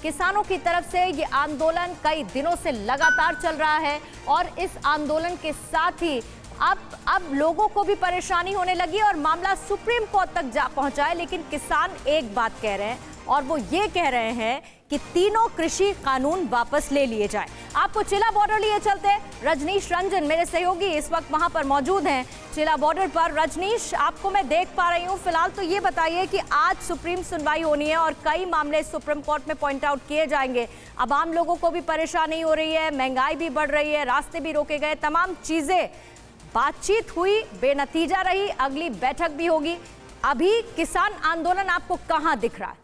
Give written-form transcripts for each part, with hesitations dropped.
किसानों की तरफ से ये आंदोलन कई दिनों से लगातार चल रहा है और इस आंदोलन के साथ ही अब लोगों को भी परेशानी होने लगी और मामला सुप्रीम कोर्ट तक जा पहुंचा है। लेकिन किसान एक बात कह रहे हैं और वो ये कह रहे हैं कि तीनों कृषि कानून वापस ले लिए जाएं। आपको चिला बॉर्डर लिए चलते हैं। रजनीश रंजन मेरे सहयोगी इस वक्त वहां पर मौजूद हैं चिला बॉर्डर पर। रजनीश, आपको मैं देख पा रही हूं। फिलहाल तो ये बताइए कि आज सुप्रीम सुनवाई होनी है और कई मामले सुप्रीम कोर्ट में पॉइंट आउट किए जाएंगे। अब आम लोगों को भी परेशानी हो रही है, महंगाई भी बढ़ रही है, रास्ते भी रोके गए, तमाम चीजें। बातचीत हुई, बेनतीजा रही, अगली बैठक भी होगी। अभी किसान आंदोलन आपको कहां दिख रहा है?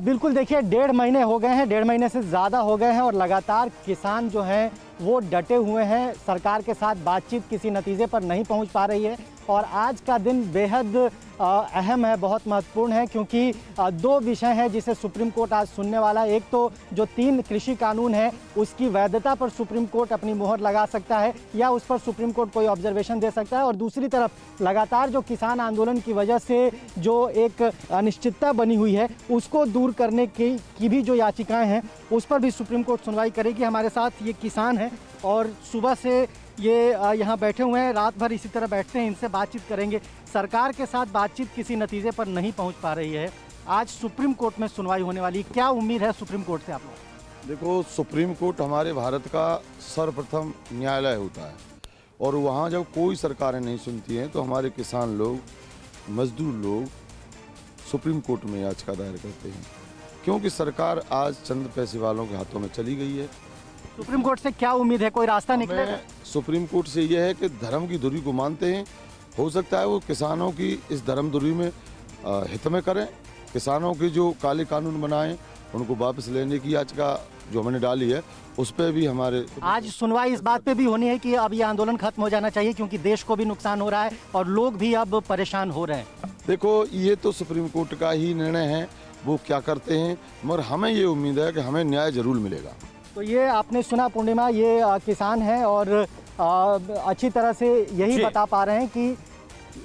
बिल्कुल, देखिए 1.5 महीने हो गए हैं, 1.5 महीने से ज़्यादा हो गए हैं और लगातार किसान जो हैं वो डटे हुए हैं। सरकार के साथ बातचीत किसी नतीजे पर नहीं पहुंच पा रही है और आज का दिन बेहद अहम है, बहुत महत्वपूर्ण है, क्योंकि दो विषय हैं जिसे सुप्रीम कोर्ट आज सुनने वाला है। एक तो जो 3 कृषि कानून है उसकी वैधता पर सुप्रीम कोर्ट अपनी मुहर लगा सकता है या उस पर सुप्रीम कोर्ट कोई ऑब्जर्वेशन दे सकता है, और दूसरी तरफ लगातार जो किसान आंदोलन की वजह से जो एक अनिश्चितता बनी हुई है उसको दूर करने की भी जो याचिकाएं हैं उस पर भी सुप्रीम कोर्ट सुनवाई करेगी। हमारे साथ ये किसान हैं और सुबह से ये यहाँ बैठे हुए हैं, रात भर इसी तरह बैठते हैं, इनसे बातचीत करेंगे। सरकार के साथ बातचीत किसी नतीजे पर नहीं पहुँच पा रही है। आज सुप्रीम कोर्ट में सुनवाई होने वाली, क्या उम्मीद है सुप्रीम कोर्ट से आप लोग? देखो, सुप्रीम कोर्ट हमारे भारत का सर्वप्रथम न्यायालय होता है और वहाँ जब कोई सरकारें नहीं सुनती हैं तो हमारे किसान लोग, मजदूर लोग सुप्रीम कोर्ट में याचिका दायर करते हैं, क्योंकि सरकार आज चंद पैसे वालों के हाथों में चली गई है। सुप्रीम कोर्ट से क्या उम्मीद है, कोई रास्ता निकलेगा? सुप्रीम कोर्ट से यह है कि धर्म की धुरी को मानते हैं, हो सकता है वो किसानों की इस धर्म धुरी में हित में करें, किसानों के जो काले कानून बनाएं उनको वापस लेने की याचिका जो हमने डाली है उस पर भी हमारे आज सुनवाई इस बात पे भी होनी है कि अब ये आंदोलन खत्म हो जाना चाहिए, क्योंकि देश को भी नुकसान हो रहा है और लोग भी अब परेशान हो रहे हैं। देखो, ये तो सुप्रीम कोर्ट का ही निर्णय है, वो क्या करते हैं, मगर हमें ये उम्मीद है कि हमें न्याय जरूर मिलेगा। तो ये आपने सुना पूर्णिमा, ये किसान हैं और अच्छी तरह से यही बता पा रहे हैं कि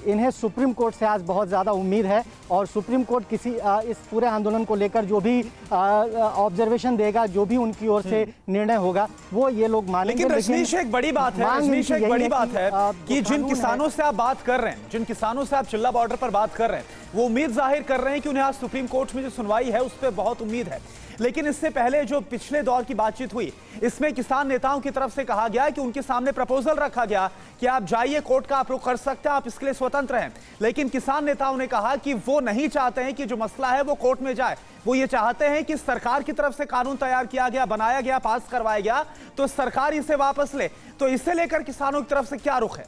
इन्हें सुप्रीम कोर्ट से आज बहुत ज़्यादा उम्मीद है और सुप्रीम कोर्ट किसी इस पूरे आंदोलन को लेकर जो भी ऑब्जर्वेशन देगा, जो भी उनकी ओर से निर्णय होगा वो ये लोग मानेंगे। लेकिन रजनीश एक बड़ी बात है, रजनीश एक बड़ी बात है कि जिन किसानों से आप बात कर रहे हैं, जिन किसानों से आप चिल्ला बॉर्डर पर बात कर रहे हैं, वो उम्मीद जाहिर कर रहे हैं कि उन्हें आज सुप्रीम कोर्ट में जो सुनवाई है उस पर बहुत उम्मीद है। लेकिन इससे पहले जो पिछले दौर की बातचीत हुई, इसमें किसान नेताओं की तरफ से कहा गया कि उनके सामने प्रपोजल रखा गया कि आप जाइए, कोर्ट का आप रुख कर सकते हैं, आप इसके लिए स्वतंत्र हैं। लेकिन किसान नेताओं ने कहा कि वो नहीं चाहते हैं कि जो मसला है वो कोर्ट में जाए, वो ये चाहते हैं कि सरकार की तरफ से कानून तैयार किया गया, बनाया गया, पास करवाया गया, तो सरकार इसे वापस ले। तो इसे लेकर किसानों की तरफ से क्या रुख है?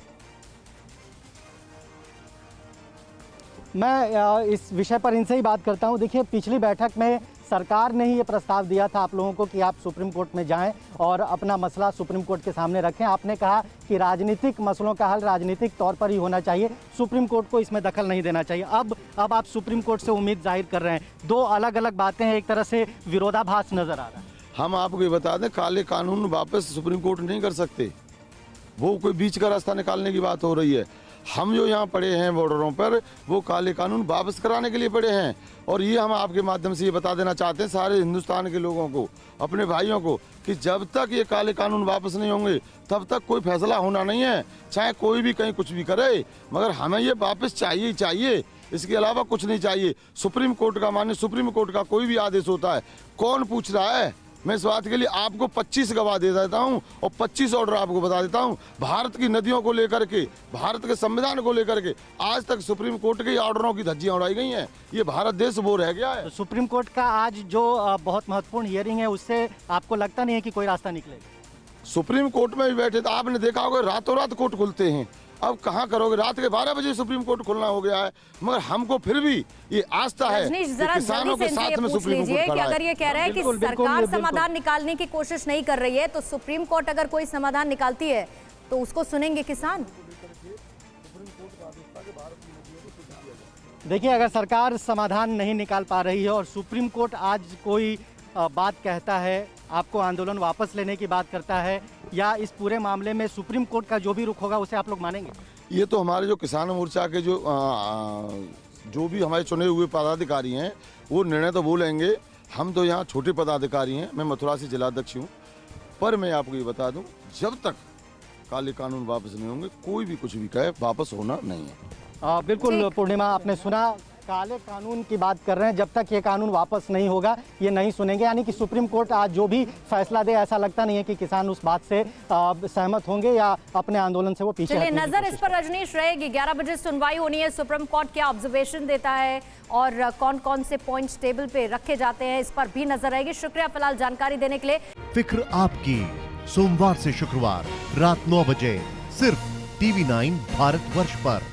मैं इस विषय पर इनसे ही बात करता हूं। देखिए, पिछली बैठक में सरकार ने ही ये प्रस्ताव दिया था आप लोगों को कि आप सुप्रीम कोर्ट में जाएं और अपना मसला सुप्रीम कोर्ट के सामने रखें। आपने कहा कि राजनीतिक मसलों का हल राजनीतिक तौर पर ही होना चाहिए, सुप्रीम कोर्ट को इसमें दखल नहीं देना चाहिए। अब आप सुप्रीम कोर्ट से उम्मीद जाहिर कर रहे हैं। दो अलग अलग बातें हैं, एक तरह से विरोधाभास नजर आ रहा है। हम आपको ये बता दें, काले कानून वापस सुप्रीम कोर्ट नहीं कर सकते, वो कोई बीच का रास्ता निकालने की बात हो रही है। हम जो यहाँ पड़े हैं बॉर्डरों पर, वो काले कानून वापस कराने के लिए पड़े हैं और ये हम आपके माध्यम से ये बता देना चाहते हैं सारे हिंदुस्तान के लोगों को, अपने भाइयों को, कि जब तक ये काले कानून वापस नहीं होंगे तब तक कोई फैसला होना नहीं है। चाहे कोई भी कहीं कुछ भी करे, मगर हमें ये वापस चाहिए ही चाहिए, इसके अलावा कुछ नहीं चाहिए। सुप्रीम कोर्ट का माने सुप्रीम कोर्ट का कोई भी आदेश होता है, कौन पूछ रहा है? मैं इस बात के लिए आपको 25 गवाह दे देता हूं और 25 ऑर्डर आपको बता देता हूं। भारत की नदियों को लेकर के, भारत के संविधान को लेकर के आज तक सुप्रीम कोर्ट के ऑर्डरों की धज्जियां उड़ाई गई हैं। ये भारत देश वो रह गया है। तो सुप्रीम कोर्ट का आज जो बहुत महत्वपूर्ण हियरिंग है, उससे आपको लगता नहीं है कि कोई रास्ता निकलेगा? सुप्रीम कोर्ट में भी बैठे तो आपने देखा होगा रातों रात कोर्ट खुलते हैं। अब कहाँ करोगे, रात के 12 बजे सुप्रीम कोर्ट खुलना हो गया है, मगर हमको फिर भी ये आस्था है कि किसानों के साथ में सुप्रीम कोर्ट खड़ा है। अगर ये कह रहे हैं कि सरकार समाधान निकालने की कोशिश नहीं कर रही है, तो सुप्रीम कोर्ट अगर कोई समाधान निकालती है तो उसको सुनेंगे किसान? देखिए, अगर सरकार समाधान नहीं निकाल पा रही है और सुप्रीम कोर्ट आज कोई बात कहता है, आपको आंदोलन वापस लेने की बात करता है, या इस पूरे मामले में सुप्रीम कोर्ट का जो भी रुख होगा उसे आप लोग मानेंगे? ये तो हमारे जो किसान मोर्चा के जो जो भी हमारे चुने हुए पदाधिकारी हैं वो निर्णय तो वो लेंगे। हम तो यहाँ छोटे पदाधिकारी हैं, मैं मथुरा से जिलाध्यक्ष हूँ, पर मैं आपको ये बता दूं, जब तक काले कानून वापस नहीं होंगे, कोई भी कुछ भी कहे, वापस होना नहीं है। बिल्कुल पूर्णिमा, आपने सुना, काले कानून की बात कर रहे हैं। जब तक ये कानून वापस नहीं होगा ये नहीं सुनेंगे। यानी कि सुप्रीम कोर्ट आज जो भी फैसला दे, ऐसा लगता नहीं है कि किसान उस बात से सहमत होंगे या अपने आंदोलन से वो पीछे चलिए, हटने की नजर इस कोशिश पर रजनीश रहेगी। 11 बजे सुनवाई होनी है। सुप्रीम कोर्ट क्या ऑब्जर्वेशन देता है और कौन कौन से पॉइंट्स टेबल पे रखे जाते हैं, इस पर भी नजर रहेगी। शुक्रिया फिलहाल जानकारी देने के लिए। फिक्र आपकी, सोमवार से शुक्रवार रात 9 बजे सिर्फ TV9 भारतवर्ष पर।